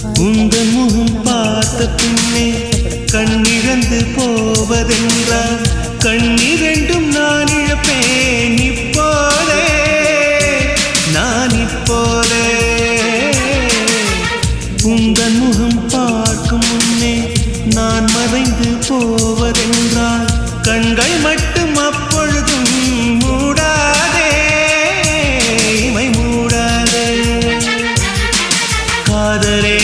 உந்தன் முகம் பார்த்த பின்னே கண்ணிழந்து போவதென்றால் கண்ணிரண்டும் நான் இழப்பேன் இப்போதே நான் இப்போதே உந்தன் முகம் பார்க்கும் முன்னே நான் மறைந்து போவதென்றால் கண்கள் மட்டும் அப்பொழுதும் மூடாதே இமை மூடாதே காதலே